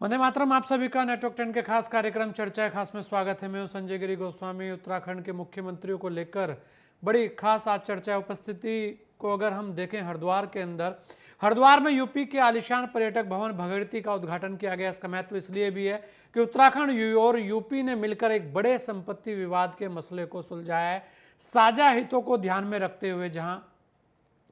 वंदे मातरम। आप सभी का नेटवर्क 10 के खास कार्यक्रम चर्चा खास में स्वागत है। मैं हूं संजय गिरी गोस्वामी। उत्तराखंड के मुख्यमंत्रियों को लेकर बड़ी खास आज चर्चा उपस्थिति को अगर हम देखें हरिद्वार के अंदर, हरिद्वार में यूपी के आलिशान पर्यटक भवन भगीरथी का उद्घाटन किया गया। इसका महत्व इसलिए भी है कि उत्तराखंड और यूपी ने मिलकर एक बड़े संपत्ति विवाद के मसले को सुलझाया है, साझा हितों को ध्यान में रखते हुए। जहां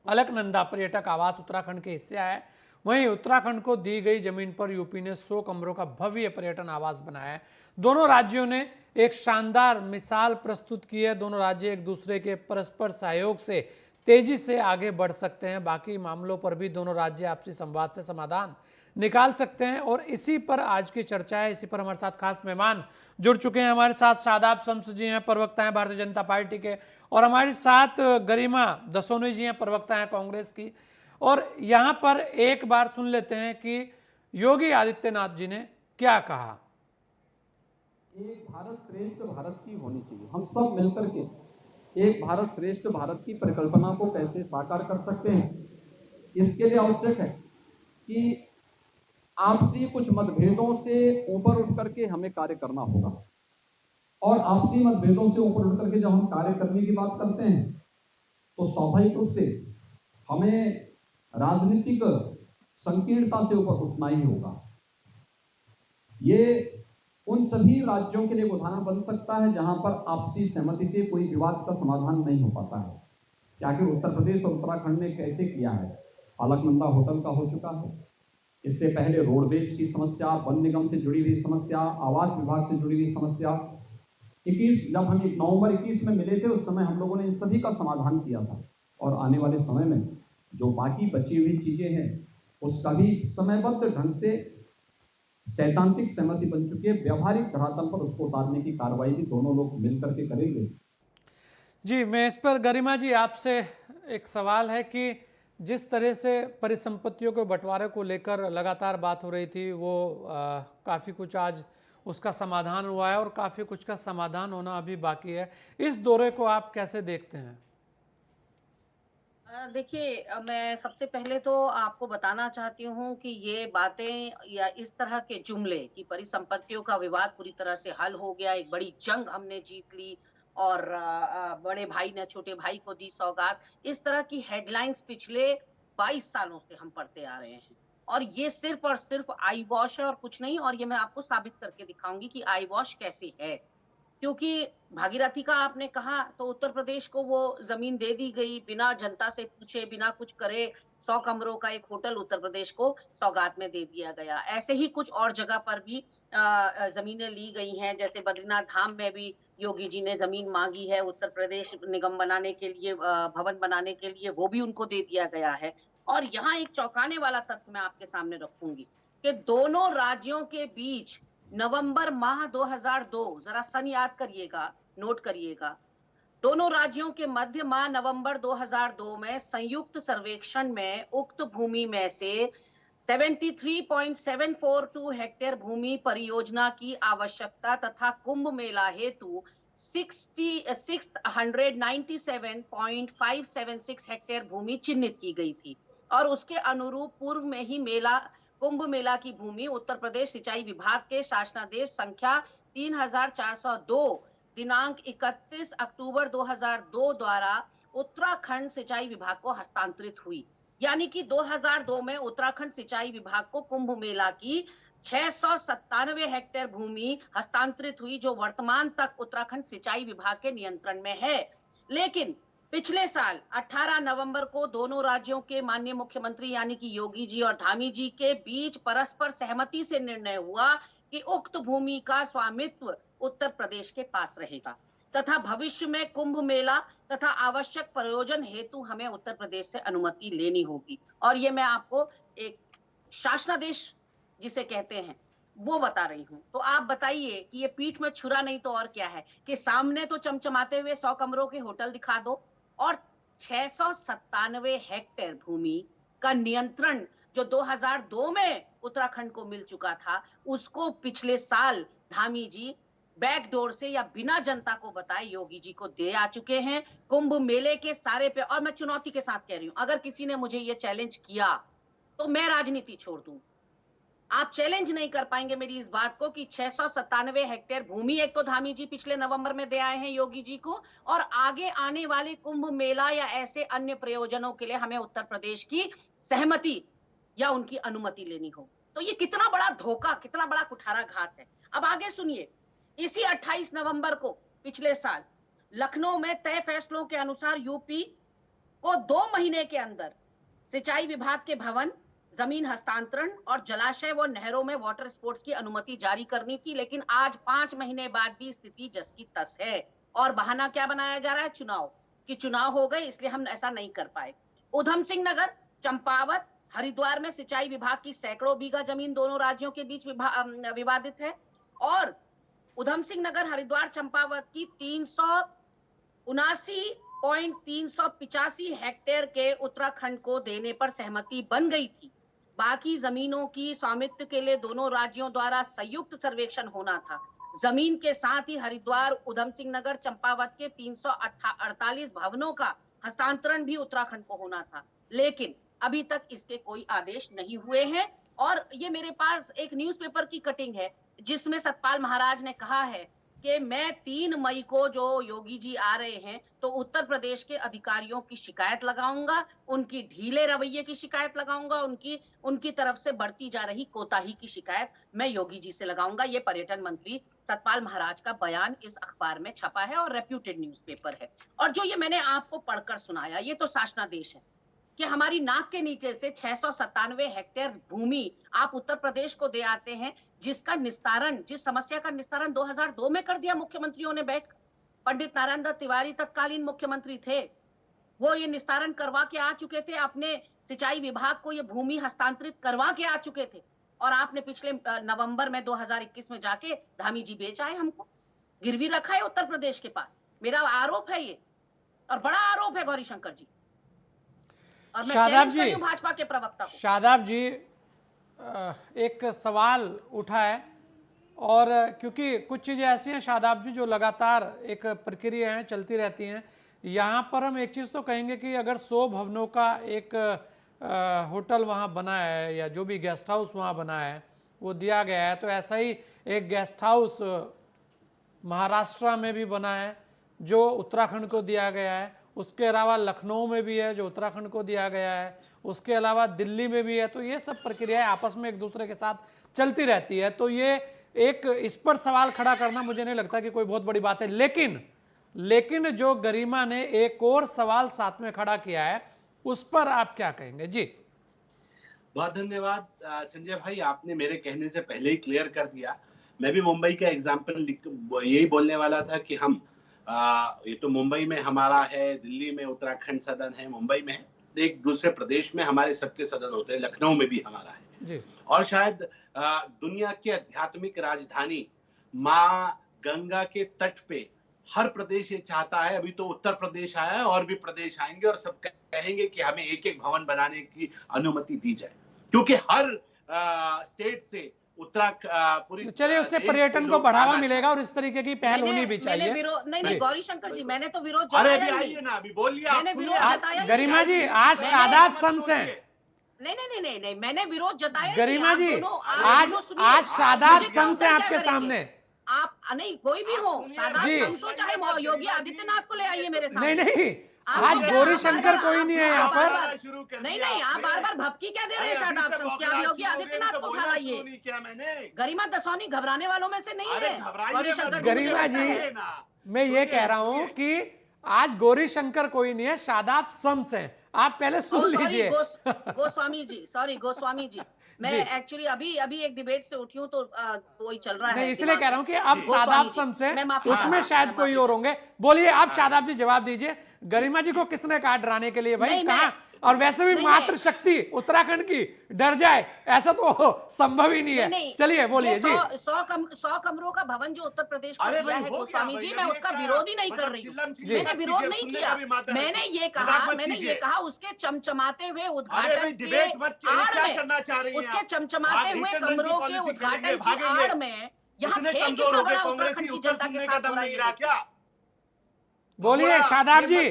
अलकनंदा पर्यटक आवास उत्तराखंड के हिस्से है, वहीं उत्तराखंड को दी गई जमीन पर यूपी ने 100 कमरों का भव्य पर्यटन आवास बनाया है। दोनों राज्यों ने एक शानदार मिसाल प्रस्तुत की है। दोनों राज्य एक दूसरे के परस्पर सहयोग से तेजी से आगे बढ़ सकते हैं। बाकी मामलों पर भी दोनों राज्य आपसी संवाद से समाधान निकाल सकते हैं और इसी पर आज की चर्चा है। इसी पर हमारे साथ खास मेहमान जुड़ चुके हैं। हमारे साथ शादाब शम्स जी हैं, प्रवक्ता हैं भारतीय जनता पार्टी के, और हमारे साथ गरिमा दसोनी जी हैं, प्रवक्ता हैं कांग्रेस की। और यहां पर एक बार सुन लेते हैं कि योगी आदित्यनाथ जी ने क्या कहा। एक भारत श्रेष्ठ भारत की होनी चाहिए। हम सब मिलकर के एक भारत श्रेष्ठ भारत की परिकल्पना को कैसे साकार कर सकते हैं, इसके लिए आवश्यक है कि आपसी कुछ मतभेदों से ऊपर उठ करके हमें कार्य करना होगा। और आपसी मतभेदों से ऊपर उठ करके जब हम कार्य करने की बात करते हैं तो स्वाभाविक रूप से हमें राजनीतिक संकीर्णता से ऊपर उठना ही होगा। ये उन सभी राज्यों के लिए उदाहरण बन सकता है जहां पर आपसी सहमति से कोई विवाद का समाधान नहीं हो पाता है। क्या कि उत्तर प्रदेश और उत्तराखंड ने कैसे किया है। अलकनंदा होटल का हो चुका है, इससे पहले रोडवेज की समस्या, वन निगम से जुड़ी हुई समस्या, आवास विभाग से जुड़ी हुई समस्या। 21 जब हम नवंबर 21 में मिले थे उस समय हम लोगों ने इन सभी का समाधान किया था। और आने वाले समय में जो बाकी बची हुई चीजें हैं उसका भी समयबद्ध ढंग से सैद्धांतिक सहमति बन चुकी है। व्यवहारिक धरातल पर उसको उतारने की कार्रवाई भी दोनों लोग मिलकर के करेंगे। जी, मैं इस पर गरिमा जी आपसे एक सवाल है कि जिस तरह से परिसंपत्तियों के बंटवारे को लेकर लगातार बात हो रही थी, वो काफ़ी कुछ आज उसका समाधान हुआ है और काफ़ी कुछ का समाधान होना अभी बाकी है। इस दौरे को आप कैसे देखते हैं? देखिए, मैं सबसे पहले तो आपको बताना चाहती हूँ कि ये बातें या इस तरह के जुमले कि परिसंपत्तियों का विवाद पूरी तरह से हल हो गया, एक बड़ी जंग हमने जीत ली और बड़े भाई ने छोटे भाई को दी सौगात, इस तरह की हेडलाइंस पिछले 22 सालों से हम पढ़ते आ रहे हैं। और ये सिर्फ और सिर्फ आई वॉश है और कुछ नहीं, और ये मैं आपको साबित करके दिखाऊंगी कि आई वॉश कैसे है। क्योंकि भागीरथी का आपने कहा तो उत्तर प्रदेश को वो जमीन दे दी गई बिना जनता से पूछे, बिना कुछ करे। 100 कमरों का एक होटल उत्तर प्रदेश को सौगात में दे दिया गया। ऐसे ही कुछ और जगह पर भी जमीनें ली गई हैं, जैसे बद्रीनाथ धाम में भी योगी जी ने जमीन मांगी है उत्तर प्रदेश निगम बनाने के लिए, भवन बनाने के लिए, वो भी उनको दे दिया गया है। और यहाँ एक चौंकाने वाला तथ्य मैं आपके सामने रखूंगी कि दोनों राज्यों के बीच नवंबर माह 2002, जरा सन याद करिएगा, नोट करिएगा। दोनों राज्यों के मध्य माह नवंबर 2002 में संयुक्त सर्वेक्षण में उक्त भूमि में से 73.742 हेक्टेयर भूमि परियोजना की आवश्यकता तथा कुंभ मेला हेतु 697.576 हेक्टेयर भूमि चिन्हित की गई थी। और उसके अनुरूप पूर्व में ही कुंभ मेला की भूमि उत्तर प्रदेश सिंचाई विभाग के शासनादेश संख्या 3402 दिनांक 31 अक्टूबर 2002 द्वारा उत्तराखंड सिंचाई विभाग को हस्तांतरित हुई। यानी कि 2002 में उत्तराखंड सिंचाई विभाग को कुंभ मेला की 697 हेक्टेयर भूमि हस्तांतरित हुई, जो वर्तमान तक उत्तराखंड सिंचाई विभाग के नियंत्रण में है। लेकिन पिछले साल 18 नवंबर को दोनों राज्यों के माननीय मुख्यमंत्री यानी कि योगी जी और धामी जी के बीच परस्पर सहमति से निर्णय हुआ कि उक्त भूमि का स्वामित्व उत्तर प्रदेश के पास रहेगा तथा भविष्य में कुंभ मेला तथा आवश्यक प्रयोजन हेतु हमें उत्तर प्रदेश से अनुमति लेनी होगी। और ये मैं आपको एक शासनादेश जिसे कहते हैं वो बता रही हूं। तो आप बताइए कि ये पीठ में छुरा नहीं तो और क्या है कि सामने तो चमचमाते हुए 100 कमरों के होटल दिखा दो और 697 हेक्टेयर भूमि का नियंत्रण जो 2002 में उत्तराखंड को मिल चुका था, उसको पिछले साल धामी जी बैकडोर से या बिना जनता को बताए योगी जी को दे आ चुके हैं। कुंभ मेले के सारे पे, और मैं चुनौती के साथ कह रही हूं, अगर किसी ने मुझे ये चैलेंज किया तो मैं राजनीति छोड़ दूं। आप चैलेंज नहीं कर पाएंगे मेरी इस बात को कि 697 हेक्टेयर भूमि एक तो धामी जी पिछले नवंबर में दे आए हैं योगी जी को, और आगे आने वाले कुंभ मेला या ऐसे अन्य प्रयोजनों के लिए हमें उत्तर प्रदेश की सहमति या उनकी अनुमति लेनी हो। तो ये कितना बड़ा धोखा, कितना बड़ा कुठाराघात है। अब आगे सुनिए, इसी 28 नवंबर को पिछले साल लखनऊ में तय फैसलों के अनुसार यूपी को 2 महीने के अंदर सिंचाई विभाग के भवन, जमीन हस्तांतरण और जलाशय व नहरों में वाटर स्पोर्ट्स की अनुमति जारी करनी थी, लेकिन आज 5 महीने बाद भी स्थिति जस की तस है। और बहाना क्या बनाया जा रहा है? चुनाव, कि चुनाव हो गए इसलिए हम ऐसा नहीं कर पाए। उधम सिंह नगर, चंपावत, हरिद्वार में सिंचाई विभाग की सैकड़ों बीघा जमीन दोनों राज्यों के बीच विवादित है, और उधम सिंह नगर, हरिद्वार, चंपावत की 379.385 हेक्टेयर के उत्तराखंड को देने पर सहमति बन गई थी। बाकी जमीनों की स्वामित्व के लिए दोनों राज्यों द्वारा संयुक्त सर्वेक्षण होना था। जमीन के साथ ही हरिद्वार, उधम सिंह नगर, चंपावत के 348 भवनों का हस्तांतरण भी उत्तराखंड को होना था, लेकिन अभी तक इसके कोई आदेश नहीं हुए हैं। और ये मेरे पास एक न्यूज़पेपर की कटिंग है जिसमें सतपाल महाराज ने कहा है कि मैं 3 मई को जो योगी जी आ रहे हैं तो उत्तर प्रदेश के अधिकारियों की शिकायत लगाऊंगा, उनकी ढीले रवैये की शिकायत लगाऊंगा, उनकी तरफ से बढ़ती जा रही कोताही की शिकायत मैं योगी जी से लगाऊंगा। ये पर्यटन मंत्री सतपाल महाराज का बयान इस अखबार में छपा है और रेप्यूटेड न्यूज़पेपर है। और जो ये मैंने आपको पढ़कर सुनाया, ये तो शासनादेश है कि हमारी नाक के नीचे से 697 हेक्टेयर भूमि आप उत्तर प्रदेश को दे आते हैं, जिसका निस्तारण, जिस समस्या का निस्तारण 2002 में कर दिया मुख्यमंत्रियों ने बैठ। पंडित नारायण दत्त तिवारी तत्कालीन मुख्यमंत्री थे, वो ये निस्तारण करवा के आ चुके थे, अपने सिंचाई विभाग को ये भूमि हस्तांतरित करवा के आ चुके थे, और आपने पिछले नवंबर में 2021 में जाके धामी जी बेच आए, हमको गिरवी रखा है उत्तर प्रदेश के पास। मेरा आरोप है ये, और बड़ा आरोप है गौरीशंकर जी, और मैं चैलेंज कर रही हूं भाजपा के प्रवक्ता को। शादाब जी, एक सवाल उठा है, और क्योंकि कुछ चीज़ें ऐसी हैं शादाब जी जो लगातार एक प्रक्रिया है, चलती रहती हैं। यहाँ पर हम एक चीज़ तो कहेंगे कि अगर 100 भवनों का एक होटल वहाँ बना है या जो भी गेस्ट हाउस वहाँ बना है वो दिया गया है, तो ऐसा ही एक गेस्ट हाउस महाराष्ट्र में भी बना है जो उत्तराखंड को दिया गया है। उसके अलावा लखनऊ में भी है जो उत्तराखंड को दिया गया है, उसके अलावा दिल्ली में भी है। तो ये सब प्रक्रियाएं आपस में एक दूसरे के साथ चलती रहती है। तो ये एक इस पर सवाल खड़ा करना मुझे नहीं लगता कि कोई बहुत बड़ी बात है। लेकिन जो गरिमा ने एक और सवाल साथ में खड़ा किया है उस पर आप क्या कहेंगे? जी बहुत धन्यवाद संजय भाई, आपने मेरे कहने से पहले ही क्लियर कर दिया। मैं भी मुंबई का एग्जाम्पल यही बोलने वाला था कि हम ये तो मुंबई में हमारा है, दिल्ली में उत्तराखंड सदन है, मुंबई में है, एक दूसरे प्रदेश में हमारे सबके सदन होते हैं, लखनऊ में भी हमारा है जी। और शायद दुनिया की आध्यात्मिक राजधानी माँ गंगा के तट पे हर प्रदेश ये चाहता है। अभी तो उत्तर प्रदेश आया है, और भी प्रदेश आएंगे और सब कहेंगे कि हमें एक एक भवन बनाने की अनुमति दी जाए, क्योंकि हर स्टेट से पूरी चलिए उससे पर्यटन को बढ़ावा मिलेगा और इस तरीके की पहल होनी भी चाहिए। नहीं गौरीशंकर जी, मैंने तो विरोध जताया अरे आइए ना, अभी बोलिए। मैंने विरोध जताया। गरिमा जी आज शादाब सम्स हैं। नहीं, मैंने विरोध जताया। गरिमा जी आज शादाब सम्स हैं आपके सामने। आप नहीं, कोई भी हो, शादाब सम्स हो चाहे योगी आदित्यनाथ को ले आइए मेरे सामने। नहीं, आज गौरीशंकर कोई नहीं है यहाँ पर। नहीं, आप बार भपकी क्या दे रहे हैं? शादाब सम्स क्या योगी आदित्यनाथ को उठा लाइए। गरिमा दसौनी घबराने वालों में से नहीं है। गौरीशंकर गरिमा जी, मैं ये कह रहा हूँ कि आज गौरीशंकर कोई नहीं है, शादाब सम्स हैं। आप पहले सुन लीजिए। गोस्वामी जी, मैं एक्चुअली अभी एक डिबेट से उठी हूँ तो वही चल रहा है। नहीं, इसलिए कह रहा हूँ कि अब शादाब सम्स हैं, उसमें शायद कोई और होंगे। बोलिए आप शादाब जी, जवाब दीजिए। गरिमा जी को किसने कहा डराने के लिए भाई? कहाँ? और वैसे भी मात्र शक्ति उत्तराखंड की डर जाए ऐसा तो संभव ही नहीं है। चलिए बोलिए जी। 100 कमरों का भवन जो उत्तर प्रदेश को दिया है गोस्वामी जी, मैं उसका विरोध ही नहीं कर रही हूँ। मैंने विरोध नहीं किया। मैंने ये कहा उसके चमचमाते हुए उद्घाटन के आड़ में, उसके चमचमाते हुए कमरों के उद्घाटन की आड़ में यहाँ खेल कितना बड़ा उत्तराखंड की जनता के साथ हो रहा है। क्या बोलिए शादाब जी,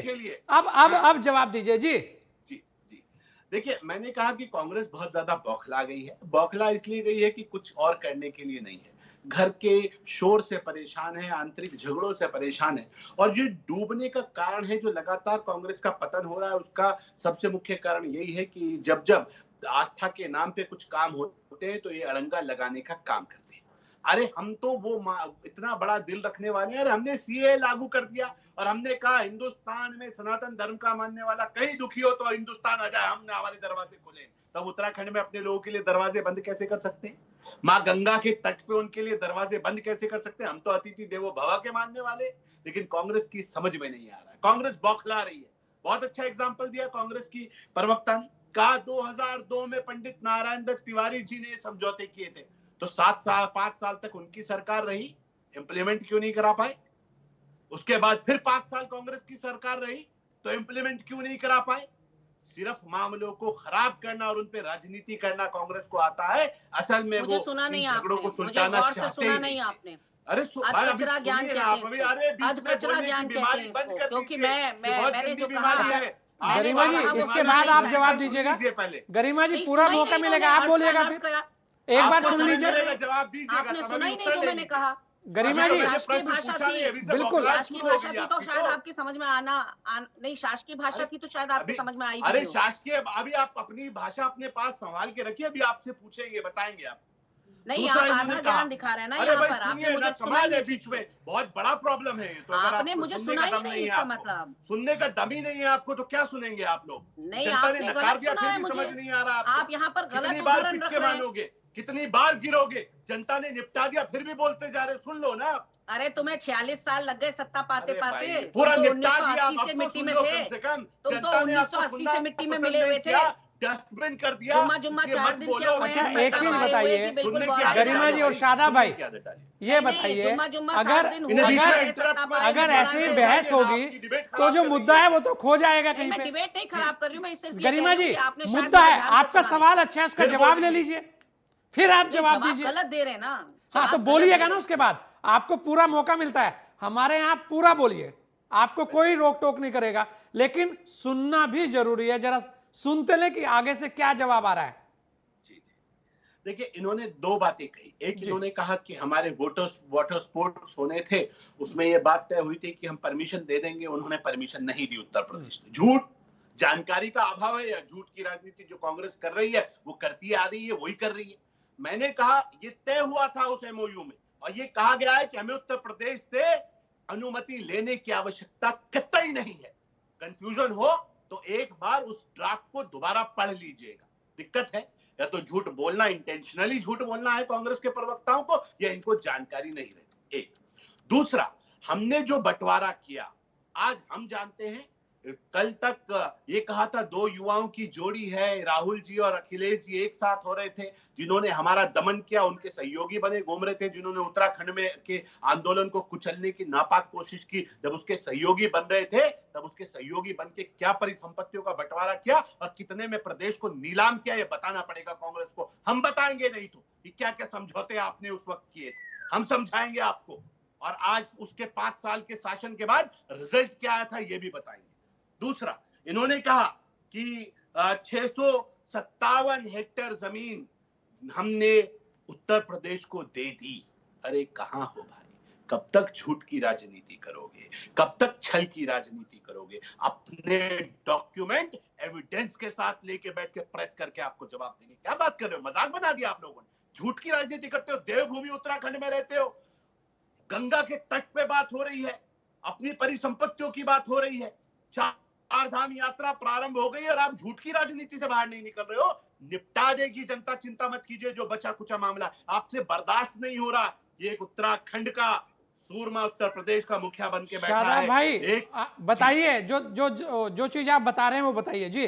अब जवाब दीजिए जी। देखिए, मैंने कहा कि कांग्रेस बहुत ज्यादा बौखला गई है। बौखला इसलिए गई है कि कुछ और करने के लिए नहीं है। घर के शोर से परेशान है, आंतरिक झगड़ों से परेशान है, और जो डूबने का कारण है, जो लगातार कांग्रेस का पतन हो रहा है, उसका सबसे मुख्य कारण यही है कि जब जब आस्था के नाम पे कुछ काम होते हैं तो ये अड़ंगा लगाने का काम करते हैं। अरे हम तो वो इतना बड़ा दिल रखने वाले हैं। अरे हमने सीए लागू कर दिया और हमने कहा हिंदुस्तान में सनातन धर्म का मानने वाला कहीं दुखी हो तो हिंदुस्तान आ जाए, हमने हमारे दरवाजे खोले। तब उत्तराखंड में अपने लोगों के लिए दरवाजे बंद कैसे कर सकते हैं? माँ गंगा के तट पे उनके लिए दरवाजे बंद कैसे कर सकते हैं? हम तो अतिथि देवो भव के मानने वाले। लेकिन कांग्रेस की समझ में नहीं आ रहा है, कांग्रेस बौखला रही है। बहुत अच्छा एग्जाम्पल दिया कांग्रेस की प्रवक्ता ने, कहा 2002 में पंडित नारायण दत्त तिवारी जी ने समझौते किए थे, तो 5 साल तक उनकी सरकार रही, इंप्लीमेंट क्यों नहीं करा पाए? उसके बाद फिर 5 साल कांग्रेस की सरकार रही, तो इंप्लीमेंट क्यों नहीं करा पाए? सिर्फ मामलों को खराब करना और उन पे राजनीति करना कांग्रेस को आता है। असल में मुझे वो सुना इन नहीं झगड़ों आपने, को मुझे सुलझाना गौर से चाहते सुना ही नहीं नहीं। आपने। अरे अध कचरा ज्ञान सुनिए कहते ना हैं आप अभी, इसको, अरे बीच अध में कचरा बोलने की ज्ञान कहते बीमारी हैं बंद इसको, कर क्योंकि दीजिए, ये बहुत मैंने गंदी जो बीमारी कहा, है। मैंने गरिमा जो जी, कहा वो इसके सुना बाद नहीं आप है। जवाब सुन दीजिएगा। लीजिए पहले। गरिमा जी नहीं पूरा सुना ही मौका नहीं मिलेगा, इन्होंने, आप बोलिएगा अर्थ फिर। का एक बार आपको सुन समय लीजिए। मिलेगा, जवाब दीजिएगा, आपने तब सुना अभी ही नहीं उत्तर जो ले मैंने लीजिए। कहा। गरिमा अभी तो जी, मैंने शासकीय प्रश्न भाषा पूछा नहीं, थी, अभी से बिल्कुल। बौखलाहट शासकीय शुरू हो भाषा गई थी तो आपकी शायद तो। आपकी समझ में नहीं, शासकीय भाषा अरे थी तो शायद आपकी अभी, समझ में आई भी अरे नहीं हो। शासकीय, अभी आप अपनी भाषा अपने पास संभाल के रखिए, अभी आपसे पूछेंगे, बताएंगे आप। नहीं, दूसरा आप इन्होंने आधा कहा, ज्ञान दिखा रहे हैं ना अरे यहाँ भाई पर, आपने सुनिए ना, मुझे सुना ही कमाल है, नहीं ठीक बीच में से। बहुत बड़ा प्रॉब्लम है ये तो। अगर आपने आपको मुझे सुनने सुना का ही दम नहीं, नहीं है, इसका आपको मतलब। सुनने का दम ही नहीं है आपको, तो क्या सुनेंगे आप लोग? नहीं, जनता ने आपने नकार गलत दिया, सुना फिर है भी मुझे। समझ नहीं आ रहा आपको। आप यहाँ पर कितनी गलत बार उदाहरण पिट रख के रहे हैं। मानोगे? कितनी बार गिरोगे? जनता ने निपटा दिया, फिर भी बोलते जा रहे, सुन लो ना। अरे तुम्हें 46 साल लग गए सत्ता पाते अरे पाते, भाई तुम पूरा तो निपटा दिया, 1980 से अब तो मिट्टी सुन में लो थे। कम से कम। तुम तो जनता ने आपको 1980 सुनना से मिट्टी में पसंद मिले नहीं हुए थे। किया, डस्टबिन कर दिया, जुम्मा जुम्मा इसलिए 4 मत दिन क्या बोलो। हुए अच्छा, हैं, मैं एक चीज कल गए बताइए, हुए कि बिल्कुल सुनने की गौर आदत से गरिमा डालो जी सुनो। और भाई, शादा सुनने भाई, की आदत डालिए। ये नहीं, बताइए, जुम्मा जुम्मा अगर 7 दिन इन्हें हुए बीच हैं में अगर हमारे इंटरप्ट सत्ता मत पाए अगर के ऐसे ही दौरान। बहस होगी आपकी डिबेट तो खराब जो कर मुद्दा रही है वो तो खो जाएगा नहीं, कहीं मैं पे। डिबेट नहीं खराब कर रही हूँ, मैं सिर्फ ये कह गरिमा रही हूँ जी, कि आपने शायद मुद्दा मुझे है, ध्यान से आपका सुना सवाल नहीं। अच्छा है, उसका फिर जवाब बोल ले दीजिए। लीजिए, फिर आप नहीं, जवाब जवाब दीजिए। गलत दे रहे हैं ना। हाँ, तो जवाब गलत बोलिएगा दे ना, रहे हैं। उसके बाद आपको पूरा मौका मिलता है। हमारे यहाँ पूरा बोलिए, आपको कोई रोक टोक नहीं करेगा, लेकिन सुनना भी जरूरी है। जरा सुनते ले कि आगे से क्या जवाब आ रहा है। जी जी, देखिए इन्होंने दो बातें कही। एक, जी। इन्होंने कहा कि हमारे वाटर स्पोर्ट्स होने थे, उसमें ये बात तय हुई थी कि हम परमिशन दे देंगे, उन्होंने परमिशन नहीं दी उत्तर प्रदेश ने। झूठ, जानकारी का अभाव है, या झूठ की राजनीति जो कांग्रेस कर रही है वो करती आ रही है, वही कर रही है। मैंने कहा ये तय हुआ था उस एमओयू में, और ये कहा गया है कि हमें उत्तर प्रदेश से अनुमति लेने की आवश्यकता कतई नहीं है। कंफ्यूजन हो तो एक बार उस ड्राफ्ट को दोबारा पढ़ लीजिएगा। दिक्कत है, या तो झूठ बोलना, इंटेंशनली झूठ बोलना है कांग्रेस के प्रवक्ताओं को, या इनको जानकारी नहीं रहती। एक, दूसरा, हमने जो बंटवारा किया, आज हम जानते हैं, कल तक ये कहा था दो युवाओं की जोड़ी है, राहुल जी और अखिलेश जी एक साथ हो रहे थे, जिन्होंने हमारा दमन किया, उनके सहयोगी बने घूम रहे थे, जिन्होंने उत्तराखंड में के आंदोलन को कुचलने की नापाक कोशिश की। जब उसके सहयोगी बन रहे थे, तब उसके सहयोगी बन के क्या परिसंपत्तियों का बंटवारा किया और कितने में प्रदेश को नीलाम किया, ये बताना पड़ेगा कांग्रेस को। हम बताएंगे नहीं तो कि क्या क्या समझौते आपने उस वक्त किए, हम समझाएंगे आपको। और आज उसके 5 साल के शासन के बाद रिजल्ट क्या आया था, ये भी बताएंगे। दूसरा, इन्होंने कहा कि 657 हेक्टेयर जमीन हमने उत्तर प्रदेश को दे दी। अरे कहां हो भाई, कब तक झूठ की राजनीति करोगे, कब तक छल की राजनीति करोगे? अपने डॉक्यूमेंट एविडेंस के साथ लेके बैठ के प्रेस करके आपको जवाब देंगे। क्या बात कर रहे हो, मजाक बना दिया आप लोगों ने। झूठ की राजनीति करते हो, देवभूमि उत्तराखंड में रहते हो, गंगा के तट पे बात हो रही है, अपनी परिसंपत्तियों की बात हो रही है, चार धाम यात्रा प्रारंभ हो गई और आप झूठ की राजनीति से बाहर नहीं निकल रहे हो। निपटा देगी जनता, चिंता मत कीजिए। जो बचा कुचा मामला आपसे बर्दाश्त नहीं हो रहा। ये एक उत्तराखंड का सूरमा उत्तर प्रदेश का मुखिया बन के बैठा शादा है। भाई, एक बताइए, जो चीज आप बता रहे हैं वो बताइए जी।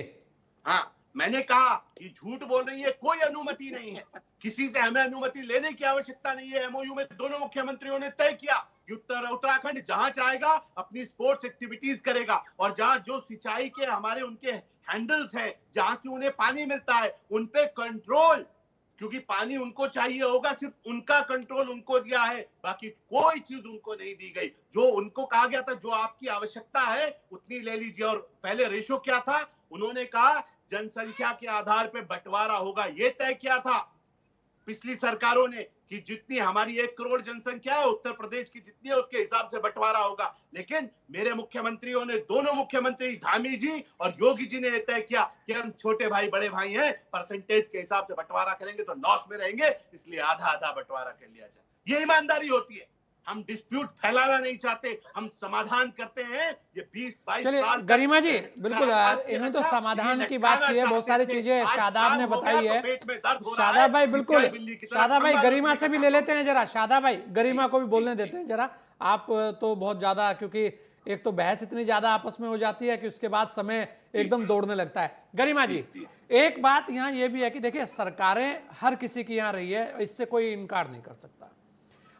हाँ, मैंने कहा कि झूठ बोल रही है, कोई अनुमति नहीं है, किसी से हमें अनुमति लेने की आवश्यकता नहीं है। एमओयू में दोनों मुख्यमंत्रियों ने तय किया कि उत्तराखंड जहां चाहेगा अपनी स्पोर्ट्स एक्टिविटीज करेगा, और जहां जो सिंचाई के हमारे उनके हैंडल्स हैं, जहां से उन्हें पानी मिलता है, उन पे कंट्रोल, क्योंकि पानी उनको चाहिए होगा, सिर्फ उनका कंट्रोल उनको दिया है, बाकी कोई चीज उनको नहीं दी गई। जो उनको कहा गया था जो आपकी आवश्यकता है उतनी ले लीजिए। और पहले रेशो क्या था, उन्होंने कहा जनसंख्या के आधार पे बंटवारा होगा, ये तय किया था पिछली सरकारों ने कि जितनी हमारी 1 करोड़ जनसंख्या है उत्तर प्रदेश की जितनी है उसके हिसाब से बंटवारा होगा। लेकिन मेरे मुख्यमंत्रियों ने, दोनों मुख्यमंत्री धामी जी और योगी जी ने तय किया कि हम छोटे भाई बड़े भाई हैं, परसेंटेज के हिसाब से बंटवारा करेंगे तो लॉस में रहेंगे, इसलिए आधा आधा बंटवारा कर लिया जाए। ये ईमानदारी होती है। हम डिस्प्यूट फैलाना नहीं चाहते, हम समाधान करते हैं। ये 20-22 चलिए साल गरिमा जी, बिल्कुल इन्होंने तो समाधान की बात की है, बहुत सारी चीजें शादाब ने बताई है। शादाब भाई बिल्कुल, शादाब भाई गरिमा से भी ले लेते हैं जरा, शादाब भाई गरिमा को भी बोलने देते हैं जरा। आप तो बहुत ज्यादा, क्योंकि एक तो बहस इतनी ज्यादा आपस में हो जाती है कि उसके बाद समय एकदम दौड़ने लगता है। गरिमा जी, एक बात यहाँ ये भी है कि देखिए सरकारें हर किसी की यहाँ रही है, इससे कोई इनकार नहीं कर सकता,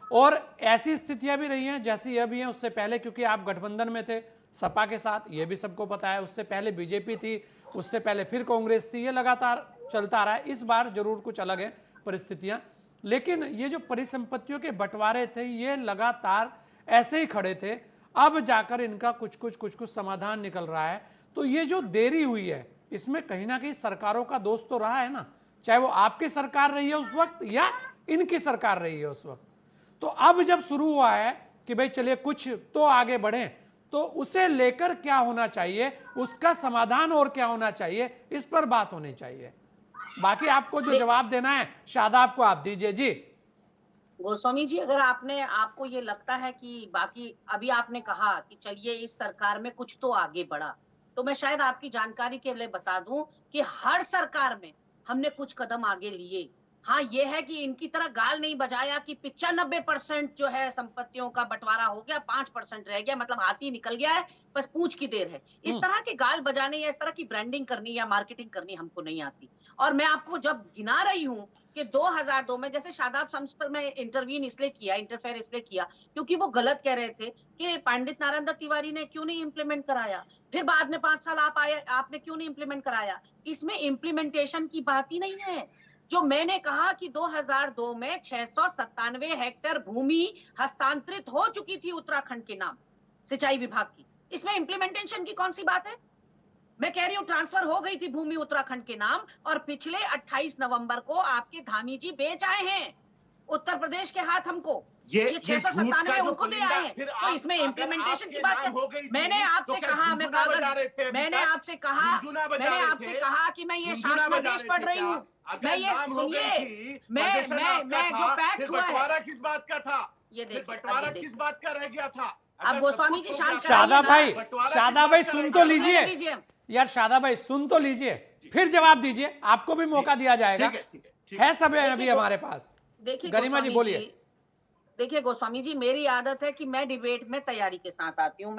और ऐसी स्थितियां भी रही हैं जैसी अभी हैं, उससे पहले क्योंकि आप गठबंधन में थे सपा के साथ, ये भी सबको पता है, उससे पहले बीजेपी थी, उससे पहले फिर कांग्रेस थी, ये लगातार चलता रहा है। इस बार जरूर कुछ अलग है परिस्थितियां, लेकिन ये जो परिसंपत्तियों के बंटवारे थे ये लगातार ऐसे ही खड़े थे, अब जाकर इनका कुछ कुछ समाधान निकल रहा है। तो ये जो देरी हुई है इसमें कहीं ना कहीं सरकारों का दोष तो रहा है ना, चाहे वो आपकी सरकार रही है उस वक्त या इनकी सरकार रही है उस वक्त। तो अब जब शुरू हुआ है कि भाई चलिए कुछ तो आगे बढ़े, तो उसे लेकर क्या होना चाहिए, उसका समाधान और क्या होना चाहिए, इस पर बात होनी चाहिए। बाकी आपको जो जवाब देना है शादाब को आप दीजिए। जी गोस्वामी जी, अगर आपको ये लगता है कि बाकी अभी आपने कहा कि चलिए इस सरकार में कुछ तो आगे बढ़ा, तो मैं शायद आपकी जानकारी के लिए बता दूं कि हर सरकार में हमने कुछ कदम आगे लिए। हाँ, ये है कि इनकी तरह गाल नहीं बजाया कि 95% जो है संपत्तियों का बंटवारा हो गया, 5% रह गया, मतलब हाथी निकल गया है, बस पूंछ की देर है। इस तरह के गाल बजाने या इस तरह की ब्रांडिंग करनी या मार्केटिंग करनी हमको नहीं आती। और मैं आपको जब गिना रही हूँ कि 2002 में, जैसे शादाब शम्स पर मैं इंटरफेयर इसलिए किया क्योंकि वो गलत कह रहे थे कि पंडित नारायण दत्त तिवारी ने क्यों नहीं इंप्लीमेंट कराया, फिर बाद में 5 साल आप आए, आपने क्यों नहीं इंप्लीमेंट कराया। इसमें इंप्लीमेंटेशन की बात ही नहीं है। जो मैंने कहा कि 2002 में 697 हेक्टेयर भूमि हस्तांतरित हो चुकी थी उत्तराखंड के नाम सिंचाई विभाग की, इसमें इंप्लीमेंटेशन की कौन सी बात है। मैं कह रही हूँ ट्रांसफर हो गई थी भूमि उत्तराखंड के नाम, और पिछले 28 नवंबर को आपके धामी जी बेच आए हैं उत्तर प्रदेश के हाथ हमको। ये 697 उनको दे आए हैं, तो इसमें इंप्लीमेंटेशन की बात है। मैंने आपसे कहा कि मैं ये शासनादेश पढ़ रही हूँ, मैं ये सुनिए, मैं जो फैक्ट हुआ है किस बात का था, ये देखिए, बंटवारा किस बात का रह गया था। अब गोस्वामी जी शांत शादाब भाई सुन तो लीजिए यार, शादाब भाई सुन तो लीजिए, फिर जवाब दीजिए, आपको भी मौका दिया जाएगा, है सब अभी हमारे पास। देखिए गरिमा जी बोलिए। देखिए गोस्वामी जी, मेरी आदत है कि मैं डिबेट में तैयारी के साथ आती हूँ।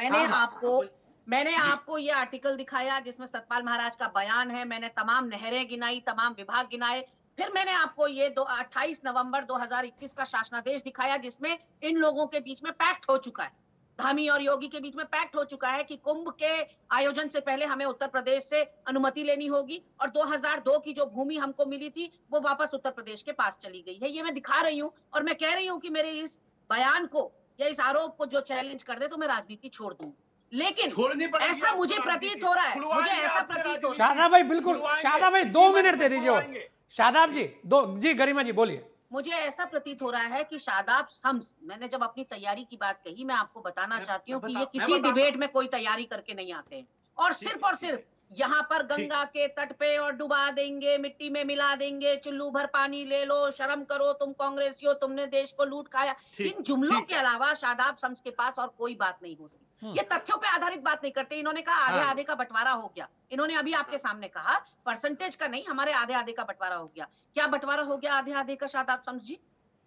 मैंने आपको ये आर्टिकल दिखाया जिसमें सतपाल महाराज का बयान है, मैंने तमाम नहरें गिनाई, तमाम विभाग गिनाए, फिर मैंने आपको ये 28 नवंबर 2021 का शासनादेश दिखाया जिसमें इन लोगों के बीच में पैक्ट हो चुका है, धामी और योगी के बीच में पैक्ट हो चुका है कि कुंभ के आयोजन से पहले हमें उत्तर प्रदेश से अनुमति लेनी होगी, और 2002 की जो भूमि हमको मिली थी वो वापस उत्तर प्रदेश के पास चली गई है। ये मैं दिखा रही हूँ, और मैं कह रही हूँ कि मेरे इस बयान को या इस आरोप को जो चैलेंज कर दे तो मैं राजनीति छोड़ दूं, लेकिन ऐसा मुझे प्रतीत हो रहा है, मुझे ऐसा प्रतीत हो रहा है। शादाब भाई बिल्कुल, शादाब भाई 2 मिनट दे दीजिए और शादाब जी जी गरिमा जी बोलिए। मुझे ऐसा प्रतीत हो रहा है कि शादाब शम्स, मैंने जब अपनी तैयारी की बात कही, मैं आपको बताना चाहती हूँ कि ये किसी डिबेट में कोई तैयारी करके नहीं आते हैं, और सिर्फ यहाँ पर गंगा के तट पे और डुबा देंगे, मिट्टी में मिला देंगे, चुल्लू भर पानी ले लो, शर्म करो तुम कांग्रेसियों, तुमने देश को लूट खाया। इन जुमलों के अलावा शादाब शम्स के पास और कोई बात नहीं होती। ये तथ्यों पे आधारित बात नहीं करते। इन्होंने कहा आधे आधे का बंटवारा हो गया, इन्होंने अभी आपके सामने कहा परसेंटेज का नहीं, हमारे आधे आधे का बंटवारा हो गया। क्या बंटवारा हो गया आधे आधे का शादाब शम्स जी?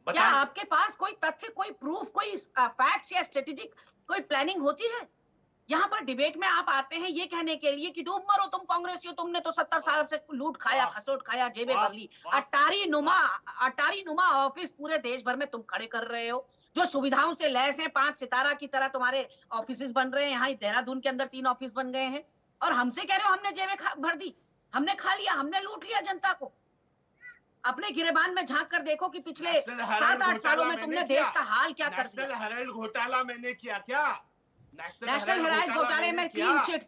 क्या आपके पास कोई तथ्य, कोई प्रूफ, कोई फैक्ट्स या स्ट्रेटेजिक कोई प्लानिंग होती है? यहाँ पर डिबेट में आप आते हैं ये कहने के लिए कि डूब मरो तुम कांग्रेसियों, तुमने तो 70 साल से लूट खाया, खसोट खाया, जेबें बदली, अटारी नुमा ऑफिस पूरे देश भर में तुम खड़े कर रहे हो, जो सुविधाओं से लैस है, 5 सितारा की तरह तुम्हारे ऑफिस बन रहे हैं। यहाँ देहरादून के अंदर 3 ऑफिस बन गए हैं, और हमसे कह रहे हो हमने जेबें भर दी, हमने खा लिया, हमने लूट लिया जनता को। अपने गिरेबान में झांक कर देखो कि पिछले 7-8 सालों में तुमने देश का हाल क्या कर दिया। नेशनल हेराल्ड घोटाला मैंने किया क्या? नेशनल हेराल्ड घोटाले में क्लीन चिट,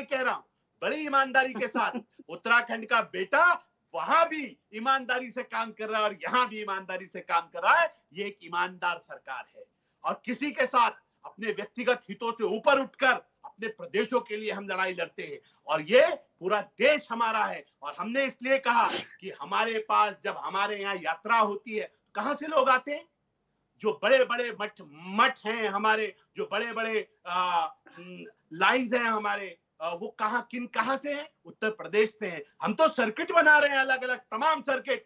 ये कह रहा हूं बड़ी ईमानदारी के साथ, उत्तराखंड का बेटा वहां भी ईमानदारी से काम कर रहा है और यहां भी ईमानदारी से काम कर रहा है। ये एक ईमानदार सरकार है और किसी के साथ अपने व्यक्तिगत हितों से ऊपर उठकर अपने प्रदेशों के लिए हम लड़ाई लड़ते हैं और ये पूरा देश हमारा है। और हमने इसलिए कहा कि हमारे पास जब हमारे यहाँ यात्रा होती है, कहां से लोग आते हैं? जो बड़े बड़े मठ हैं हमारे, जो बड़े बड़े लाइन्स हैं हमारे, वो कहां से हैं? उत्तर प्रदेश से हैं। हम तो सर्किट बना रहे हैं, अलग अलग तमाम सर्किट।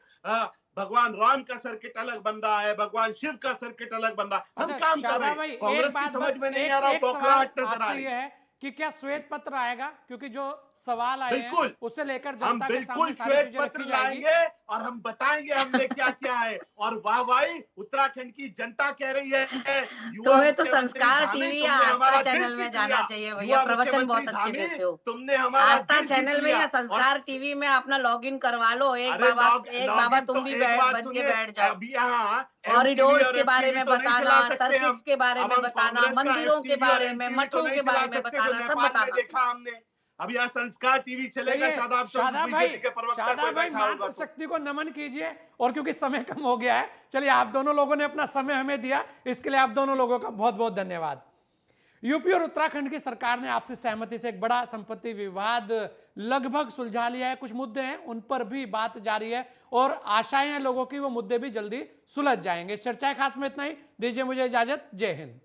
भगवान राम का सर्किट अलग बन रहा है, भगवान शिव का सर्किट अलग बन रहा है। हम काम कर रहे हैं। कांग्रेस की समझ में नहीं आ रहा, बौखलाहट नजर आ रही है कि क्या श्वेत पत्र आएगा, क्योंकि जो सवाल आए हैं बिल्कुल उससे लेकर हम जनता के बिल्कुल सामने सारी श्वेत चीजें पत्र रखी जाएगी लाएंगे और हम बताएंगे हमने क्या क्या है। और वाह भाई, उत्तराखंड की जनता कह रही है तुम्हें तो संस्कार टीवी या आस्था चैनल में जाना चाहिए भैया, प्रवचन बहुत अच्छे देते हो। तुमने हमारा आस्था चैनल में या संस्कार टीवी में अपना लॉगिन करवा लो। एक बाबा तुम भी बन के बैठ जाओ। अभी यहाँ कॉरिडोर्स के बारे में बताना, सर्किट्स के बारे में बताना, मंदिरों के बारे में, मठों के बारे में बताना, सब बताना। देखा हमने। अब यहाँ संस्कार टीवी चलेगा। शादाब भाई मातृशक्ति को नमन कीजिए। और क्योंकि समय कम हो गया है, चलिए आप दोनों लोगों ने अपना समय हमें दिया, इसके लिए आप दोनों लोगों का बहुत बहुत धन्यवाद। यूपी और उत्तराखंड की सरकार ने आपसी सहमति से एक बड़ा संपत्ति विवाद लगभग सुलझा लिया है। कुछ मुद्दे हैं उन पर भी बात जारी है और आशाएं हैं लोगों की वो मुद्दे भी जल्दी सुलझ जाएंगे। चर्चा खास में इतना ही। दीजिए मुझे इजाजत। जय हिंद।